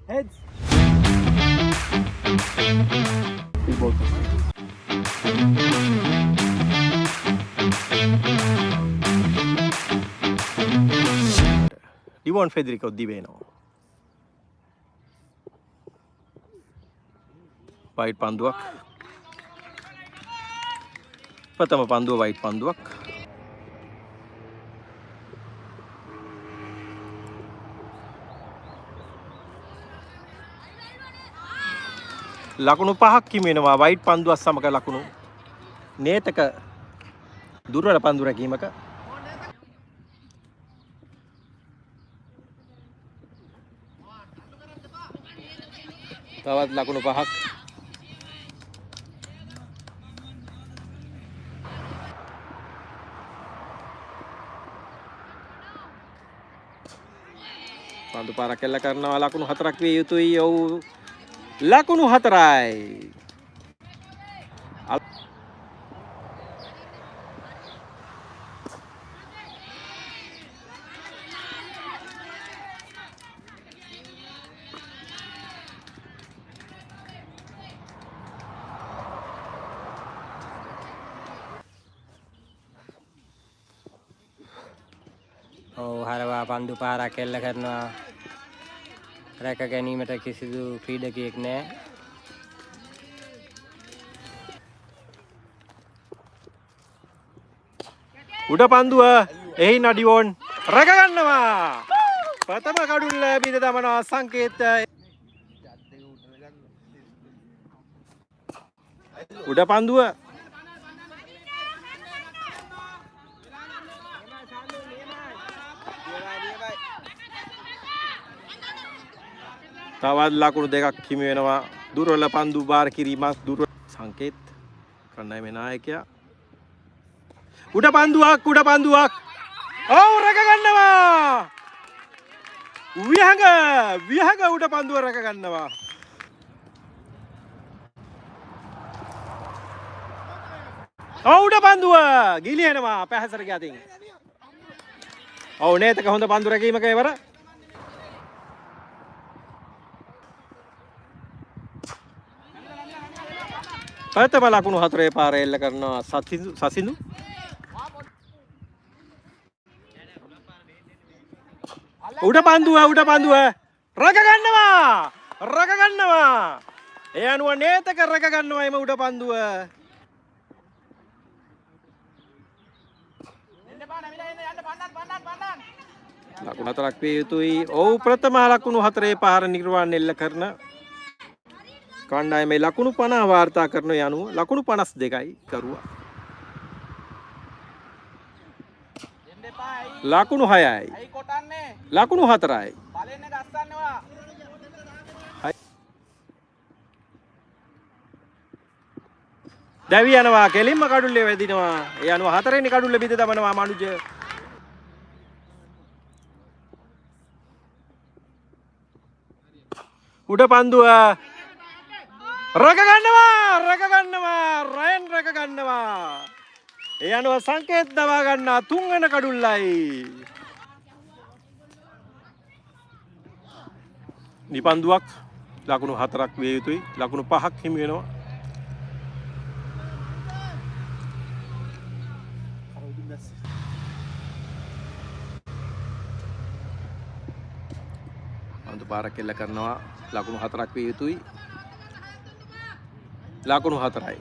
Heads. Both. Devon Federico Diveno. White panduak. Pertama pandu white panduak. ලකුණු පහක් හිමිවෙනවා white පන්දුවත් සමග ලකුණු නේතක දුර්වල පන්දු රැකීමක තවත් ලකුණු පහක් පන්දු පාරක් එල්ල කරනවා ලකුණු හතරක් විය යුතුයි ඔව් ලකුණු හතරයි ඔව් හරවා පන්දු පාරක් එල්ල කරනවා රැක ගැනීමට කිසිදු ක්‍රීඩකයෙක් නැහැ. උඩ පන්දුව එහි නඩිවෝන් රැක ගන්නවා. ප්‍රථම කඩුල්ල බිඳ දමනවා සංකේත. උඩ පන්දුව තවත් ලකුණු දෙකක් හිමි වෙනවා දුර්වල පන්දු බාර කිරීමක් දුර්වල සංකේත කණ්ඩායමේ නායකයා උඩ පන්දුවක් ඔව් රැක ගන්නවා විහඟ උඩ පන්දුව රැක ගන්නවා ඔව් උඩ පන්දුව ගිලිහෙනවා පැහැසරගේ අතින් ඔව් නේතක හොඳ පන්දු රැකීමක ඉවර ප්‍රථම ලකුණු හතරේ පාර එල්ල කරනවා සසිඳු උඩ පන්දුව රැක ගන්නවා ඒ අනුව නේතක රැක ගන්නවා එම උඩ පන්දුව ලකුණු හතරක් විය යුතුයි ඔව් ප්‍රථම ලකුණු හතරේ පාර නිර්වාණ එල්ල කරන කණ්ඩායමේ ලකුණු 50 වාර්තා කරන යනුව ලකුණු 52යි කරුවා. ලකුණු 6යි. ලකුණු 4යි. දැවි යනවා කෙලින්ම කඩුල්ලේ වැදිනවා. ඒ අනුව 4 වෙනි කඩුල්ලේ බිඳ දමනවා මනුජ. උඩ පන්දුව රැක ගන්නවා රයන් රැක ගන්නවා ඒ අනුව සංකේත දවා ගන්නා 3 වෙනි කඩුල්ලයි නිපන්දුවක් ලකුණු 4ක් විය යුතුයි ලකුණු 5ක් හිමි වෙනවා පන්දු පාරක් එල්ල කරනවා ලකුණු 4ක් විය යුතුයි ලකුණු 4යි.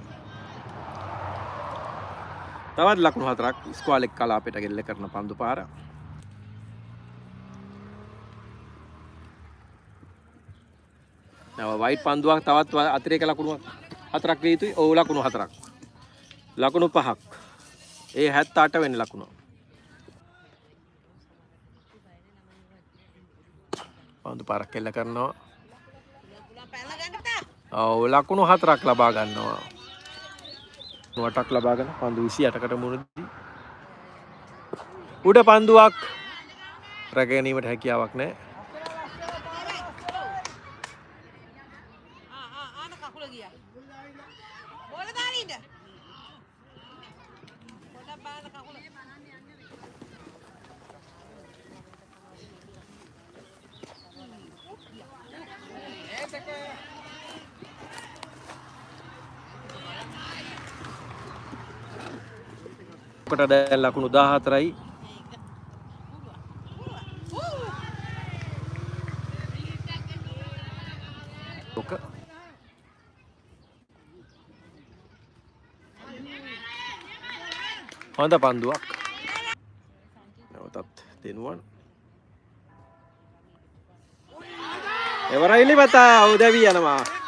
තවත් ලකුණු 4ක් ස්ක්වාලෙක් කලාපයට ගෙල්ල කරන පන්දු පාර. නව වයිට් පන්දුවක් තවත් අතිරේක ලකුණු 4ක් විය යුතුයි. ඔව් ලකුණු 4ක්. ලකුණු 5ක්. ඒ 78 වෙනි ලකුණ. පන්දු පාරක් ගෙල්ල කරනවා. ඔව් ලකුණු 4ක් ලබා ගන්නවා. 8ක් ලබාගෙන පන්දු 28කට මුහුණ උඩ පන්දුවක් රැක ගැනීමට හැකියාවක් නැහැ. කොට දැන් ලකුණු 14යි. ඔක හොඳ පන්දුවක්. නැවතත් දෙනුවන්. එවරයිලි බතා උදවි යනවා.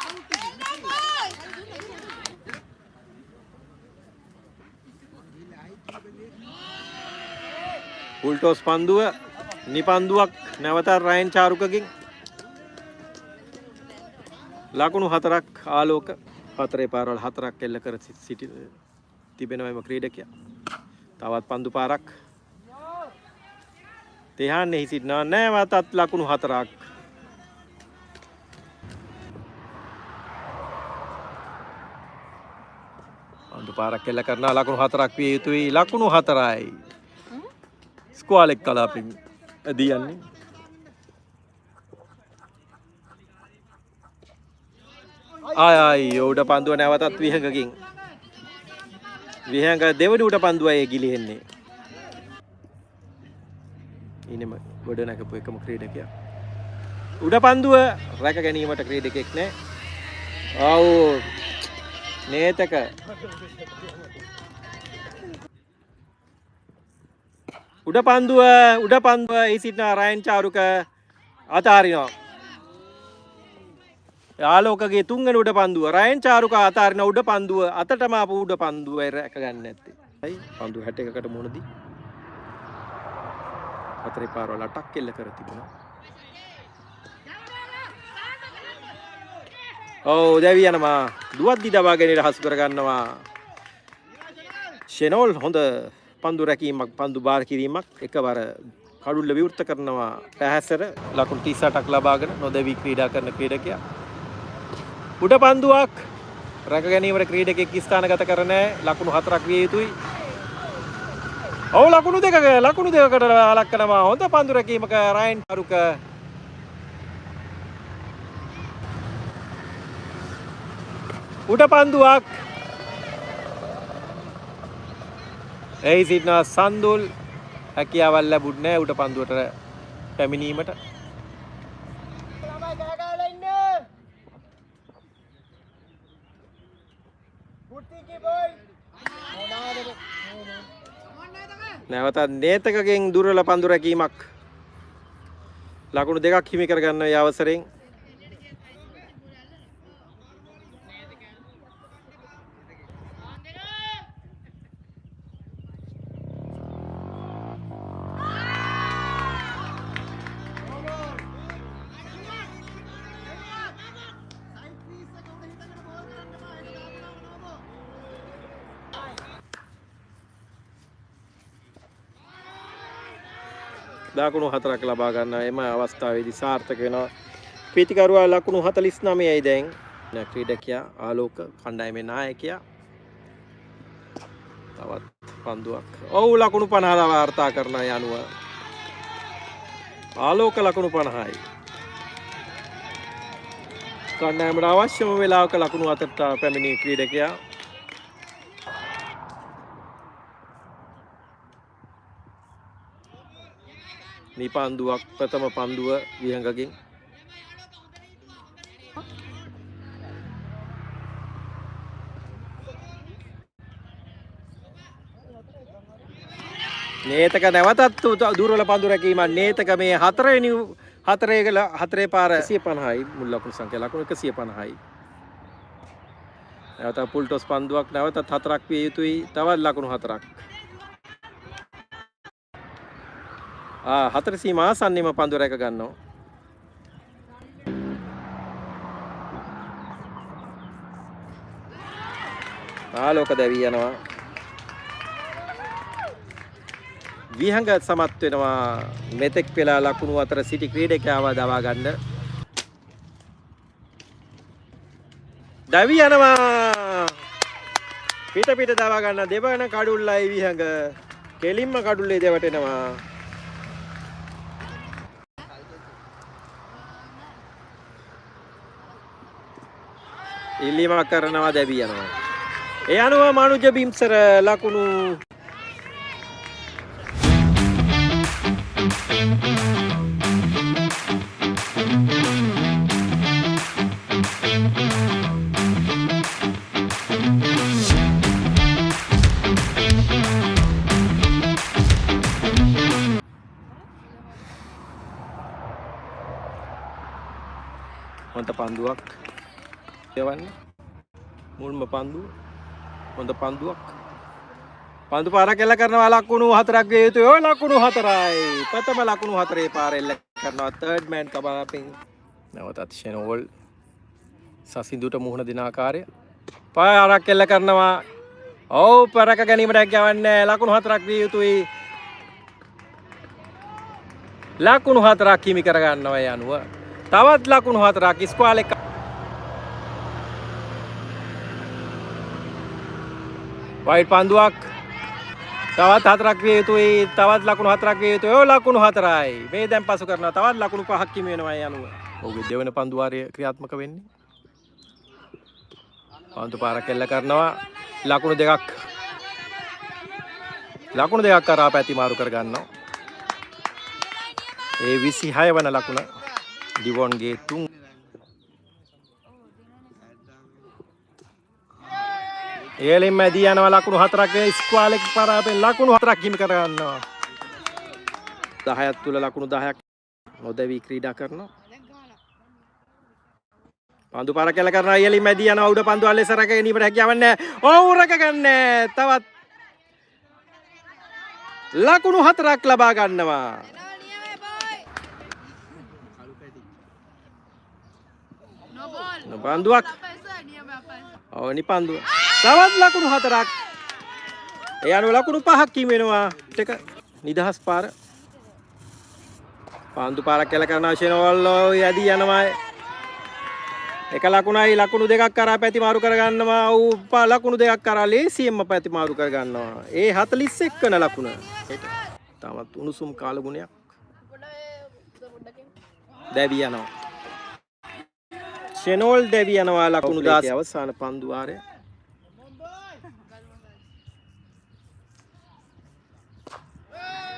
උල්ටෝස් පන්දුව නිපන්දුවක් නැවත රයන් චාරුකගෙන් ලකුණු 4ක් ආලෝක 4 පාරවල් 4ක් එල්ල කර සිටි තිබෙනවා එම ක්‍රීඩකයා. තවත් පන්දු පාරක් තෙහාන්නේ සිටිනවා නැවතත් ලකුණු 4ක්. පන්දු පාරක් එල්ල කරනවා ලකුණු 4ක් විය යුතුයි. ලකුණු 4යි. ස්ක්වාලෙක් කලාපෙන් ඇදී යන්නේ. ආයි උඩ පන්දුව නැවතත් විහඟකින්. විහඟ දෙවනි උඩ පන්දුවයි ගිලිහෙන්නේ. ඉනෙම ගොඩ නැගපු එකම ක්‍රීඩකයා. උඩ පන්දුව රැක ගැනීමට ක්‍රීඩකෙක් නැහැ. ආව් නේතක උඩ පන්දුව ඒ සිටින රයන් චාරුක අතාරිනවා. ආලෝකගේ තුන්වෙනි උඩ පන්දුව රයන් චාරුක අතාරින උඩ පන්දුව අතටම ආපු උඩ පන්දුව රැක ගන්න නැත්තේ. හයි පන්දුව 61කට මුණදී. හතරේ පාරවල අටක් එල්ල කර තිබුණා. ඔව් දැවි යනවා. දුවද්දි දබා ගැනීමට හසු කර ගන්නවා. ෂෙනෝල් හොඳ පන්දු රැකීමක් පන්දු බාර කිරීමක් එකවර කඩුල්ල විවෘත කරනවා. පැහැසර ලකුණු 38ක් ලබාගෙන නොදැවි ක්‍රීඩා කරන ක්‍රීඩකයා. උඩ පන්දුවක් රැක ගැනීමට ක්‍රීඩකෙක් ස්ථානගත කර නැහැ. ලකුණු 4ක් විය යුතුයි. ඔව් ලකුණු දෙකකට ලක් කරනවා. හොඳ පන්දු රැකීමක රයන් චාරුක උඩ පන්දුවක් එයි සිටින සන්දුල් හැකියාවල් ලැබුණේ නැහැ උඩ පන්දුවට පැමිණීමට. නැවතත් නේතකගෙන් දුර්වල පන්දු රැකීමක් ලකුණු 2ක් හිමි කරගන්න මේ අවසරයෙන්. ලකුණු 4ක් ලබා ගන්න එම අවස්ථාවේදී සාර්ථක වෙනවා. පීතිකරුවා ලකුණු 49යි දැන්. ක්‍රීඩකයා ආලෝක කණ්ඩායමේ නායකයා. තවත් පන්දුවක්. ඔව් ලකුණු 50 වාර්තා කරන යනුව. ආලෝක ලකුණු 50යි. කණ්ඩායමට අවශ්‍යම වෙලාවක ලකුණු අතට පැමිණි ක්‍රීඩකයා. නිපන්දුවක් ප්‍රථම පන්දුව විහඟකින්. නේතක නැවතත් දුර්වල පන්දු රැකීම. නේතක මේ හතරේ පාර 150යි මුල් ලකුණු සංඛ්‍යා ලකුණු 150යි. නැවත පුල්ටොස් පන්දුවක් නැවතත් 4ක් විය යුතුයි. තවත් ලකුණු 4ක්. හතර සීමා ආසන්නෙම පන්දු රැක ගන්නවා. ආලෝක දැවි යනවා. විහඟ සමත් වෙනවා. මෙතෙක් වෙලා ලකුණු අතර සිටි ක්‍රීඩකයාව දවා ගන්න. දැවි යනවා. පිට දවා ගන්න දෙවන කඩුල්ලයි විහඟ. කෙලින්ම කඩුල්ලේ දෙවටෙනවා. ඉල්ලීමක් කරනවා දැවි යනවා. ඒ අනුව මනුජ බිම්සර ලකුණු හොඳ පන්දුවක් එවන්න. මුල්ම පන්දුව. හොඳ පන්දුවක්. පන්දු පාරක් එල්ල කරනවා ලකුණු 4ක් විය යුතුයි. ඔය ලකුණු 4යි. ප්‍රථම ලකුණු 4 පාර එල්ල කරනවා තර්ඩ් මෑන් කබාපෙන්. නැවතත් ෂෙනෝල් සසිඳුට මුහුණ දෙන ආකාරය. පාරක් එල්ල කරනවා. ඔව් පරක ගැනීමට හැකියාවන්නේ ලකුණු 4ක් විය යුතුයි. ලකුණු 4ක් හිමි කර ගන්නවා ඒ අනුව. තවත් ලකුණු 4ක් ඉස්පාලෙක් වයිට් පන්දුවක් තවත් 4ක් විය යුතුයි. තවත් ලකුණු 4ක් විය යුතුයි. ඔය ලකුණු 4යි. මේ දැන් පසු කරනවා. තවත් ලකුණු 5ක් හිමි වෙනවා ඒ අනුව. ඔහුගේ දෙවන පන්දු වාරය ක්‍රියාත්මක වෙන්නේ. පන්දු පාරක් එල්ල කරනවා. ලකුණු දෙකක් කරා පැති මාරු කර ගන්නවා. ඒ 26 වන ලකුණ ඩිවොන්ගේ 3 එලින් මැදී යනවා ලකුණු 4ක් ස්ක්වාලෙක් පරාපෙන් ලකුණු 4ක් හිමි කර ගන්නවා. 10ක් තුල ලකුණු 10ක් නොදැවි ක්‍රීඩා කරනවා. පන්දු පාර කෙල කරනවා එලින් මැදී යනවා උඩ පන්දු අල්ලේ සරක ගැනීමට හැකියාවක් නැහැ. ඔව් රකගන්නේ. තවත් ලකුණු 4ක් ලබා ගන්නවා. පන්දුවක් ඔව් නිපන්දුව. තවත් ලකුණු 4ක්. ඒ අනුව ලකුණු 5ක් හිමි වෙනවා. ටික නිදහස් පාර. පන්දු පාරක් කෙල කරනවා ෂෙනෝල් යදී යනවා. එක ලකුණයි ලකුණු දෙකක් කරා පැති මාරු කර ගන්නවා. ඌ ලකුණු දෙකක් කරා ලේසියෙන්ම පැති මාරු කර ගන්නවා. ඒ 41 වෙන ලකුණ. තාමත් උණුසුම් කාල ගුණයක්. දැවි යනවා. ෂෙනෝල් දැවි යනවා ලකුණු 10 අවසාන පන්දු වාරය.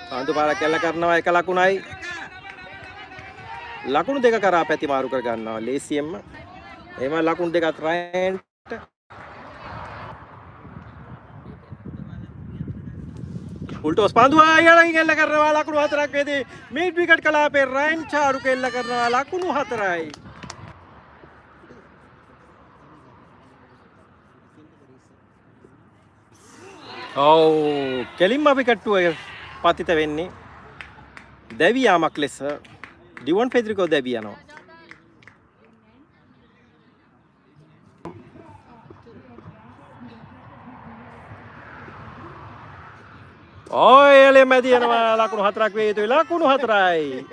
පන්දු පාරක් එල්ල කරනවා එක ලකුණයි. ලකුණු දෙක කරා පැති මාරු කර ගන්නවා ලේසියෙන්ම. එහෙම ලකුණු දෙකත් රයන්ට. උල්ටෝස් පන්දුව ඊළඟින් එල්ල කරනවා ලකුණු 4ක් වේදී. මීඩ් විකට් කලාපේ රයන් චාරුක එල්ල කරනවා ලකුණු 4යි. ඔව් කෙලින්ම අපි කට්ටුව පතිත වෙන්නේ දැවි යාමක් ලෙස ඩිවොන් ෆෙඩරිකෝ දැවි යනවා. ඔය එලෙ මැදි යනවා ලකුණු 4ක් වේ යුතුයි. ලකුණු 4යි.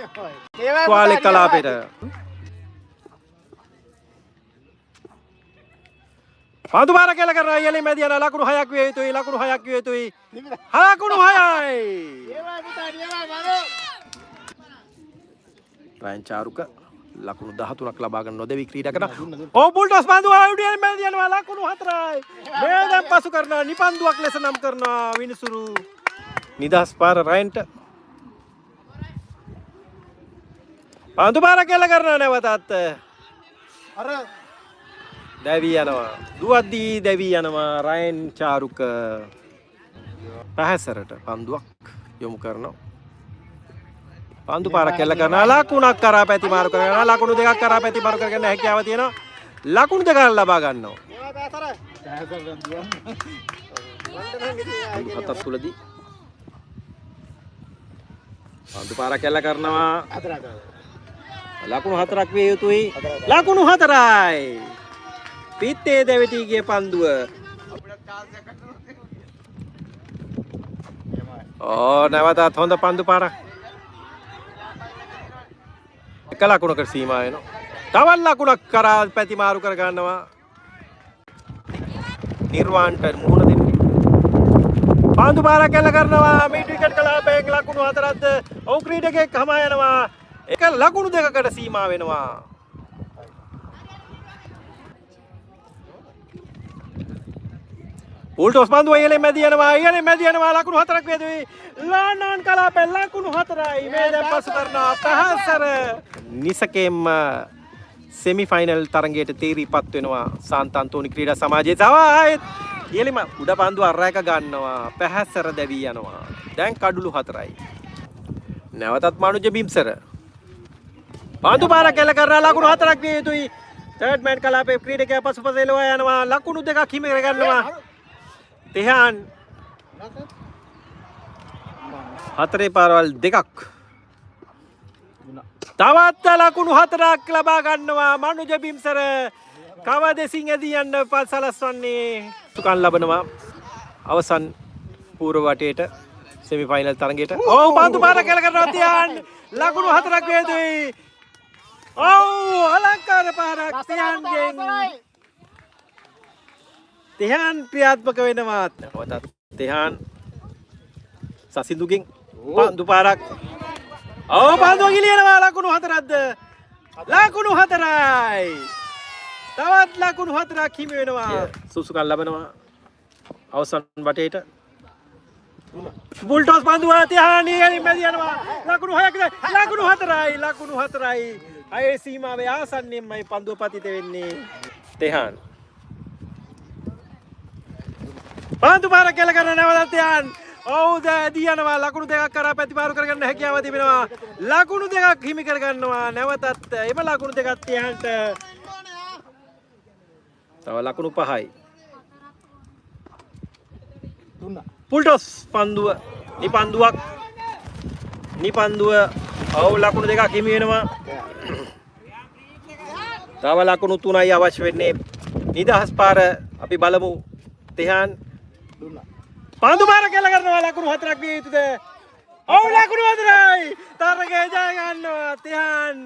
ස්ක්වාලෙක් කලාපෙට. පන්දු පාර කෙල කරනවා එලෙ මැදි යනවා ලකුණු 6ක් වේ යුතුයි. ලකුණු 6ක් වේ යුතුයි. ලකුණු 6යි. රයන් චාරුක ලකුණු 13ක් ලබා ගන්න නොදෙවි ක්‍රීඩා කරන. ඔව් බුල්ටෝස් පන්දුව උඩින් මැදි යනවා ලකුණු 4යි. මේ දැන් පසු කරනවා නිපන්දුවක් ලෙස නම් කරනවා විනිසුරු. නිදහස් පාර රයන්ට. පන්දු පාර කෙල කරනවා නැවතත්. අර දැවි යනවා. දුවද්දී දැවි යනවා රයන් චාරුක. පහසරට පන්දුවක් යොමු කරනවා. පන්දු පාර කෙල කරනවා ලකුණක් කරා පැති මාරු කරනවා. ලකුණු දෙකක් කරා පැති මාරු කරගන්න හැකියාව තියෙනවා. ලකුණු දෙකක් ලබා ගන්නවා. හතක් තුලදී පන්දු පාර කෙල කරනවා. ලකුණු 4ක් විය යුතුයි. ලකුණු 4යි. පිත්තේ දෙවිටි ගිය පන්දුව. නැවතත් හොඳ පන්දු පාරක්. එක ලකුණකට සීමා වෙනවා. තවත් ලකුණක් කරා පැති මාරු කර ගන්නවා. නිර්වාන්ට මුහුණ දෙන්නේ. පන්දු පාරක් එල්ල කරනවා. මීඩ් විකට් කලාපයෙන් ලකුණු 4ක්ද. ඔව් ක්‍රීඩකයෙක් හමා යනවා. එක ලකුණු දෙකකට සීමා වෙනවා. උල්ටෝස් පන්දුව ඉහළින් මැදි යනවා ලකුණු 4ක් වේදුයි. ලානාන් කලාපෙන් ලකුණු 4යි. මේ දැන් පසු කරනවා පහසර. නිසකෙම්ම සෙමි ෆයිනල් තරගයට තීරීපත් වෙනවා සාන්ත අන්තෝනි ක්‍රීඩා සමාජයේ. තව ආයෙත් ඉහළින්ම උඩ පන්දුව අරයක ගන්නවා. පහසර දැවි යනවා. දැන් කඩුළු 4යි. නැවතත් මනුජ බිම්සර. පන්දු පාරක් කෙල කරන ලකුණු 4ක් විය යුතුයි. තර්ඩ් මෑන් කලාපයේ ක්‍රීඩකයා පසුපස එළවා යනවා. ලකුණු 2ක් හිමි කරගන්නවා. තිහාන් 4 පාරවල් 2ක්. තවත් ලකුණු 4ක් ලබා ගන්නවා මනුජ බිම්සර. කවදෙසින් ඇදී යන්න සලස්වන්නේ සුකන් ලබනවා අවසන් පූර්ව වටේට සෙමි ෆයිනල් තරගයට. ඔව් පන්දු පාරක් කෙල කරනවා තිහාන්. ලකුණු 4ක් විය යුතුයි. ඔව් අලංකාර පාරක් තිහාන්ගෙන්. තිහාන් ක්‍රියාත්මක වෙනවා. නැවතත් තිහාන් සසිඳුගෙන් පන්දු පාරක්. ඔව් පන්දුව ගිලිනවා. ලකුණු 4ක්ද? ලකුණු 4යි. තවත් ලකුණු 4ක් හිමි වෙනවා. සුසුකන් ලබනවා අවසන් වටේට. බුල්ටෝස් පන්දුව තිහාන් ඉහළින් යනවා. ලකුණු 6ක්ද? ලකුණු 4යි. ලකුණු 4යි. අය සීමාවේ ආසන්නයෙන්මයි පන්දුව පතිත වෙන්නේ. තිහාන් පන්දු පාරක් කෙල කරන නැවතත් තිහාන්. ඔව් දී යනවා. ලකුණු 2ක් කරා ප්‍රතිපාරු කරගන්න හැකියාව තිබෙනවා. ලකුණු 2ක් හිමි කරගන්නවා. නැවතත් එම ලකුණු 2ක් තිහාන්ට. තව ලකුණු 5යි. පුල්ටොස් පන්දුව නිපන්දුවක්. නිපන්දුව ඔව් ලකුණු 2ක් හිමි වෙනවා. තව ලකුණු 3යි අවශ්‍ය වෙන්නේ. නිදහස් පාර අපි බලමු. තිහාන් පන්දු පාර කෙල කරනවා. ලකුණු 4ක් විය යුතුද? ඔව් ලකුණු 4යි. තරගය ජය ගන්නවා තිහාන්.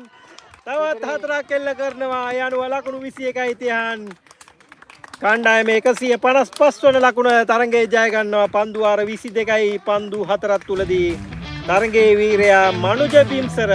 තවත් 4ක් කෙල්ල කරනවා. ඒ අනුව ලකුණු 21යි තිහාන්. කණ්ඩායමේ 155 වන ලකුණ තරගයේ ජය ගන්නවා. පන්දු වාර 22යි පන්දු 4ක් තුලදී තරගයේ වීරයා මනුජ බිම්සර.